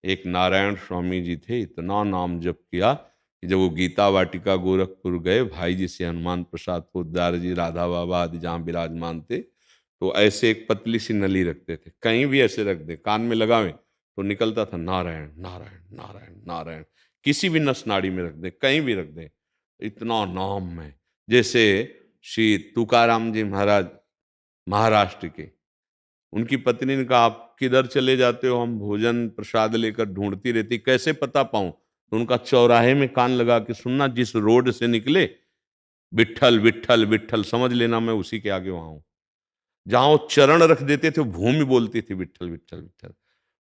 एक नारायण स्वामी जी थे, इतना नाम जप किया कि जब वो गीता वाटिका गोरखपुर गए, भाई जी से हनुमान प्रसाद पोद्दार जी, राधा बाबा आदि जहाँ विराजमान थे, तो ऐसे एक पतली सी नली रखते थे, कहीं भी ऐसे रख दे, कान में लगावे तो निकलता था नारायण नारायण नारायण नारायण। किसी भी नस नाड़ी में रख दे, कहीं भी रख दे, इतना नाम है। जैसे श्री तुकाराम जी महाराज, महाराष्ट्र के, उनकी पत्नी ने कहा आप किधर चले जाते हो, हम भोजन प्रसाद लेकर ढूंढती रहती, कैसे पता पाऊं? तो उनका चौराहे में कान लगा के सुनना, जिस रोड से निकले विट्ठल विट्ठल विट्ठल, समझ लेना मैं उसी के आगे वहां हूं। जहां वो चरण रख देते थे, भूमि बोलती थी विट्ठल विट्ठल विट्ठल।